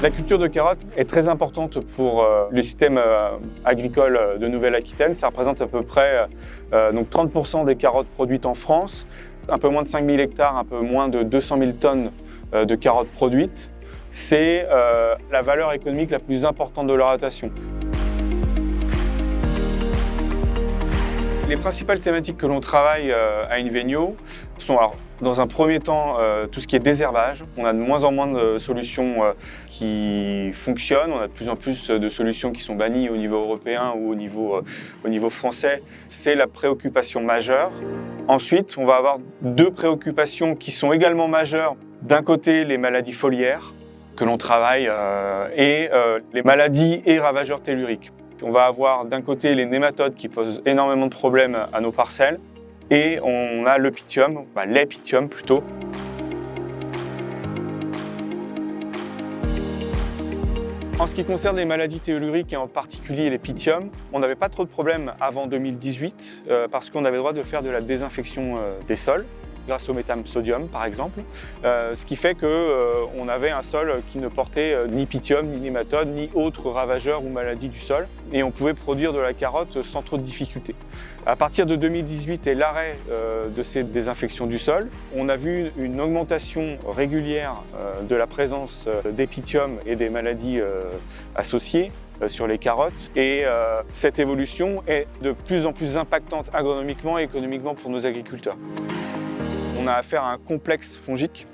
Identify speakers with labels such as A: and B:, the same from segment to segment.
A: La culture de carottes est très importante pour le système agricole de Nouvelle-Aquitaine. Ça représente à peu près donc 30% des carottes produites en France, un peu moins de 5000 hectares, un peu moins de 200 000 tonnes de carottes produites. C'est la valeur économique la plus importante de la rotation. Les principales thématiques que l'on travaille à Invenio sont alors, dans un premier temps tout ce qui est désherbage. On a de moins en moins de solutions qui fonctionnent, on a de plus en plus de solutions qui sont bannies au niveau européen ou au niveau français. C'est la préoccupation majeure. Ensuite, on va avoir deux préoccupations qui sont également majeures. D'un côté, les maladies foliaires que l'on travaille et les maladies et ravageurs telluriques. On va avoir d'un côté les nématodes qui posent énormément de problèmes à nos parcelles et on a le pythium, les pythiums plutôt. En ce qui concerne les maladies telluriques et en particulier les pythiums, on n'avait pas trop de problèmes avant 2018 parce qu'on avait le droit de faire de la désinfection des sols grâce au métham sodium par exemple, ce qui fait qu'on avait un sol qui ne portait ni pythium, ni nématodes, ni autres ravageurs ou maladies du sol et on pouvait produire de la carotte sans trop de difficultés. À partir de 2018 et l'arrêt de ces désinfections du sol, on a vu une augmentation régulière de la présence des pythiums et des maladies associées sur les carottes et cette évolution est de plus en plus impactante agronomiquement et économiquement pour nos agriculteurs. On a affaire à un complexe fongique.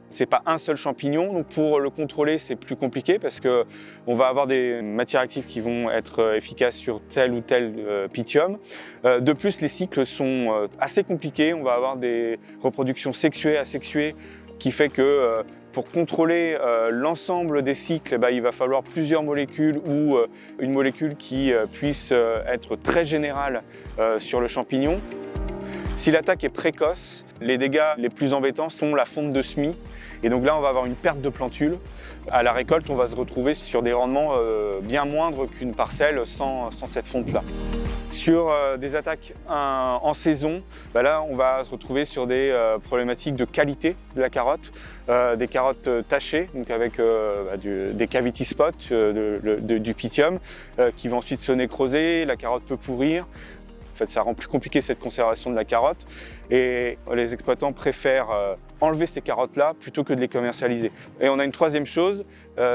A: Ce n'est pas un seul champignon, donc pour le contrôler, c'est plus compliqué parce qu'on va avoir des matières actives qui vont être efficaces sur tel ou tel pythium. De plus, les cycles sont assez compliqués. On va avoir des reproductions sexuées, asexuées, qui fait que pour contrôler l'ensemble des cycles, il va falloir plusieurs molécules ou une molécule qui puisse être très générale sur le champignon. Si l'attaque est précoce, les dégâts les plus embêtants sont la fonte de semis. Et donc là, on va avoir une perte de plantules. À la récolte, on va se retrouver sur des rendements bien moindres qu'une parcelle sans cette fonte-là. Sur des attaques en saison, là, on va se retrouver sur des problématiques de qualité de la carotte, des carottes tachées, donc avec des cavity spots, du pythium, qui vont ensuite se nécroser, la carotte peut pourrir. En fait, ça rend plus compliqué cette conservation de la carotte et les exploitants préfèrent enlever ces carottes-là plutôt que de les commercialiser. Et on a une troisième chose,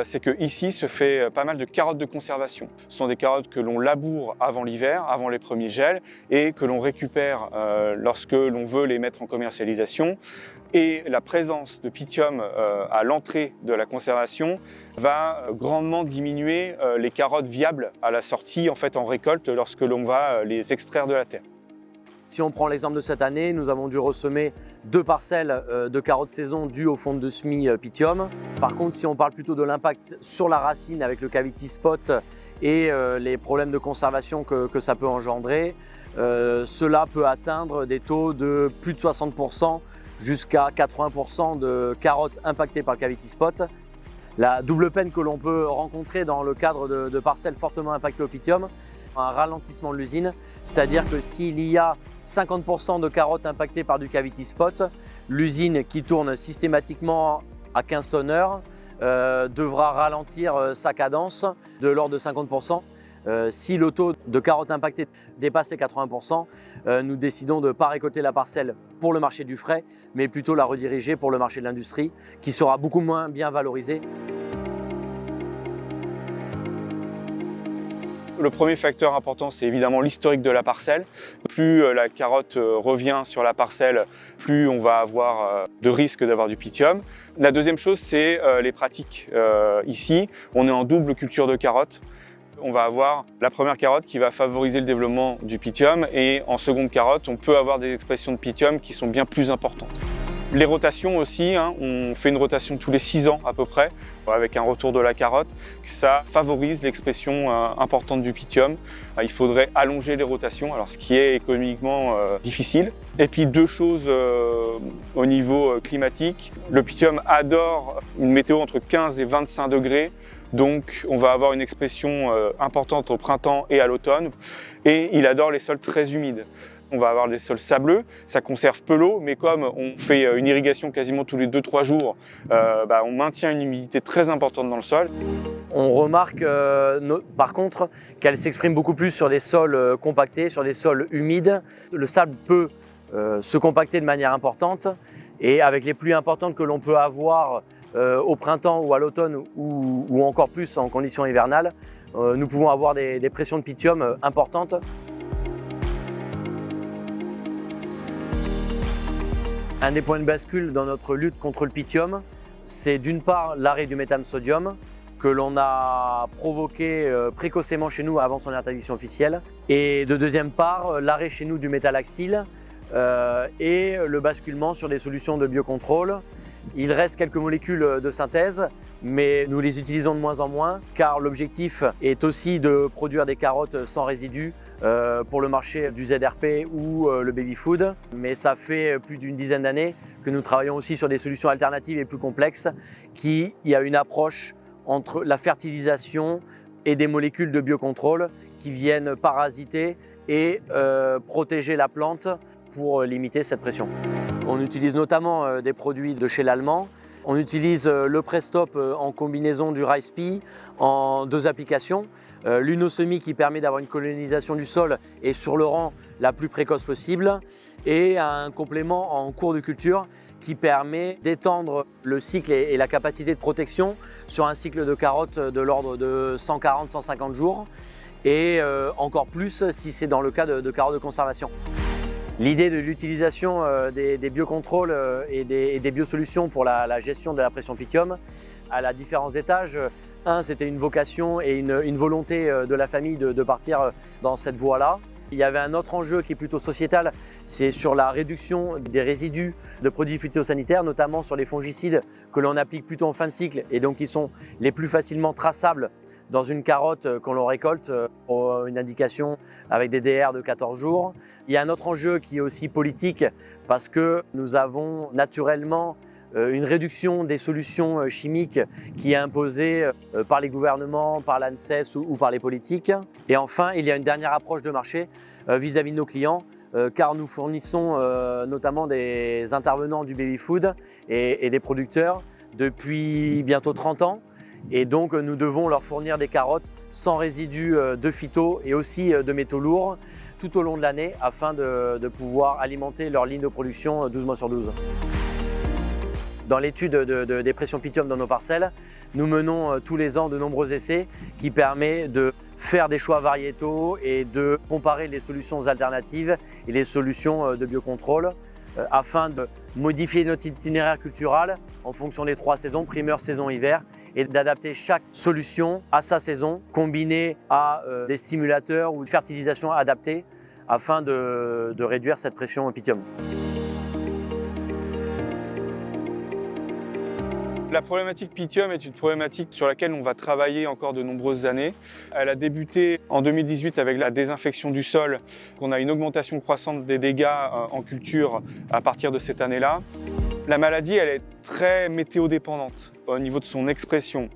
A: c'est qu'ici se fait pas mal de carottes de conservation. Ce sont des carottes que l'on laboure avant l'hiver, avant les premiers gels, et que l'on récupère lorsque l'on veut les mettre en commercialisation. Et la présence de pythium à l'entrée de la conservation va grandement diminuer les carottes viables à la sortie, en récolte, lorsque l'on va les extraire de la terre.
B: Si on prend l'exemple de cette année, nous avons dû ressemer 2 parcelles de carottes saison dues aux fontes de semis pythium. Par contre, si on parle plutôt de l'impact sur la racine avec le cavity spot et les problèmes de conservation que ça peut engendrer, cela peut atteindre des taux de plus de 60% jusqu'à 80% de carottes impactées par le cavity spot. La double peine que l'on peut rencontrer dans le cadre de parcelles fortement impactées au pythium, un ralentissement de l'usine, c'est-à-dire que s'il y a 50% de carottes impactées par du cavity spot, l'usine qui tourne systématiquement à 15 tonnes heure devra ralentir sa cadence de l'ordre de 50%. Si le taux de carottes impactées dépasse les 80%, nous décidons de ne pas récolter la parcelle pour le marché du frais, mais plutôt la rediriger pour le marché de l'industrie, qui sera beaucoup moins bien valorisé.
A: Le premier facteur important, c'est évidemment l'historique de la parcelle. Plus la carotte revient sur la parcelle, plus on va avoir de risque d'avoir du pythium. La deuxième chose, c'est les pratiques. Ici, on est en double culture de carottes. On va avoir la première carotte qui va favoriser le développement du pythium et en seconde carotte, on peut avoir des expressions de pythium qui sont bien plus importantes. Les rotations aussi, on fait une rotation tous les 6 ans à peu près, avec un retour de la carotte. Ça favorise l'expression importante du pythium. Il faudrait allonger les rotations, alors ce qui est économiquement difficile. Et puis deux choses au niveau climatique. Le pythium adore une météo entre 15 et 25 degrés. Donc on va avoir une expression importante au printemps et à l'automne. Et il adore les sols très humides. On va avoir des sols sableux, ça conserve peu l'eau, mais comme on fait une irrigation quasiment tous les 2-3 jours, on maintient une humidité très importante dans le sol.
B: On remarque par contre qu'elle s'exprime beaucoup plus sur des sols compactés, sur des sols humides. Le sable peut se compacter de manière importante et avec les pluies importantes que l'on peut avoir au printemps ou à l'automne ou encore plus en conditions hivernales, nous pouvons avoir des pressions de pythium importantes. Un des points de bascule dans notre lutte contre le pythium, c'est d'une part l'arrêt du métham sodium que l'on a provoqué précocement chez nous avant son interdiction officielle, et de deuxième part l'arrêt chez nous du méthallaxyle et le basculement sur des solutions de biocontrôle. Il reste quelques molécules de synthèse, mais nous les utilisons de moins en moins car l'objectif est aussi de produire des carottes sans résidus pour le marché du ZRP ou le baby food. Mais ça fait plus d'une dizaine d'années que nous travaillons aussi sur des solutions alternatives et plus complexes qui y a une approche entre la fertilisation et des molécules de biocontrôle qui viennent parasiter et protéger la plante pour limiter cette pression. On utilise notamment des produits de chez l'Allemand. On utilise le Prestop en combinaison du Rice-Pea en 2 applications. L'une au semis qui permet d'avoir une colonisation du sol et sur le rang la plus précoce possible, et un complément en cours de culture qui permet d'étendre le cycle et la capacité de protection sur un cycle de carottes de l'ordre de 140-150 jours et encore plus si c'est dans le cas de carottes de conservation. L'idée de l'utilisation des biocontrôles et des biosolutions pour la gestion de la pression pythium, elle a différents étages. Un, c'était une vocation et une volonté de la famille de partir dans cette voie-là. Il y avait un autre enjeu qui est plutôt sociétal, c'est sur la réduction des résidus de produits phytosanitaires, notamment sur les fongicides que l'on applique plutôt en fin de cycle et donc qui sont les plus facilement traçables dans une carotte qu'on l'on récolte pour une indication avec des DR de 14 jours. Il y a un autre enjeu qui est aussi politique parce que nous avons naturellement une réduction des solutions chimiques qui est imposée par les gouvernements, par l'ANSES ou par les politiques. Et enfin, il y a une dernière approche de marché vis-à-vis de nos clients car nous fournissons notamment des intervenants du baby-food et des producteurs depuis bientôt 30 ans. Et donc nous devons leur fournir des carottes sans résidus de phyto et aussi de métaux lourds tout au long de l'année afin de pouvoir alimenter leur ligne de production 12 mois sur 12. Dans l'étude des pressions pythium dans nos parcelles, nous menons tous les ans de nombreux essais qui permettent de faire des choix variétaux et de comparer les solutions alternatives et les solutions de biocontrôle afin de modifier notre itinéraire cultural en fonction des 3 saisons, primeur, saison, hiver, et d'adapter chaque solution à sa saison, combinée à des stimulateurs ou de fertilisation adaptés afin de réduire cette pression pythium.
A: La problématique pythium est une problématique sur laquelle on va travailler encore de nombreuses années. Elle a débuté en 2018 avec la désinfection du sol. On a une augmentation croissante des dégâts en culture à partir de cette année-là. La maladie, elle est très météodépendante au niveau de son expression.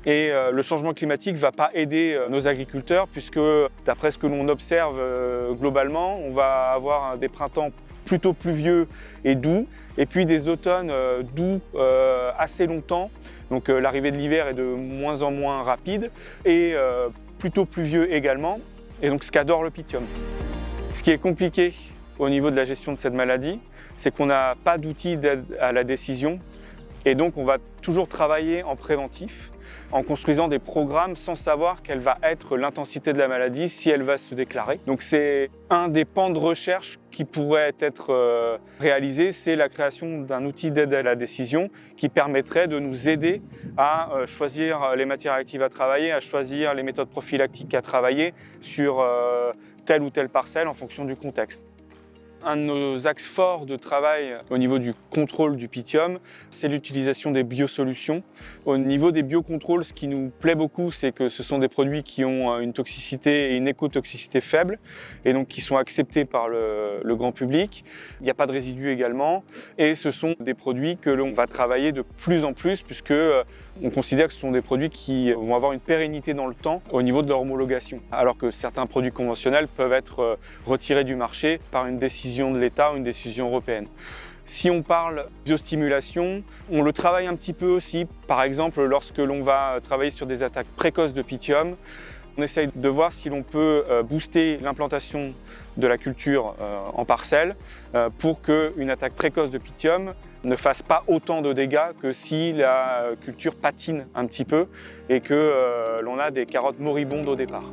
A: Et le changement climatique ne va pas aider nos agriculteurs puisque, d'après ce que l'on observe globalement, on va avoir des printemps plutôt pluvieux et doux, et puis des automnes doux assez longtemps. Donc l'arrivée de l'hiver est de moins en moins rapide et plutôt pluvieux également, et donc ce qu'adore le pythium. Ce qui est compliqué au niveau de la gestion de cette maladie, c'est qu'on n'a pas d'outils d'aide à la décision, et donc on va toujours travailler en préventif, en construisant des programmes sans savoir quelle va être l'intensité de la maladie, si elle va se déclarer. Donc c'est un des pans de recherche qui pourrait être réalisé, c'est la création d'un outil d'aide à la décision qui permettrait de nous aider à choisir les matières actives à travailler, à choisir les méthodes prophylactiques à travailler sur telle ou telle parcelle en fonction du contexte. Un de nos axes forts de travail au niveau du contrôle du pythium, c'est l'utilisation des biosolutions. Au niveau des biocontrôles, ce qui nous plaît beaucoup, c'est que ce sont des produits qui ont une toxicité et une écotoxicité faible, et donc qui sont acceptés par le grand public. Il n'y a pas de résidus également, et ce sont des produits que l'on va travailler de plus en plus, puisque On considère que ce sont des produits qui vont avoir une pérennité dans le temps au niveau de leur homologation, alors que certains produits conventionnels peuvent être retirés du marché par une décision de l'État ou une décision européenne. Si on parle biostimulation, on le travaille un petit peu aussi. Par exemple, lorsque l'on va travailler sur des attaques précoces de Pythium, on essaye de voir si l'on peut booster l'implantation de la culture en parcelle pour qu'une attaque précoce de Pythium ne fasse pas autant de dégâts que si la culture patine un petit peu et que l'on a des carottes moribondes au départ.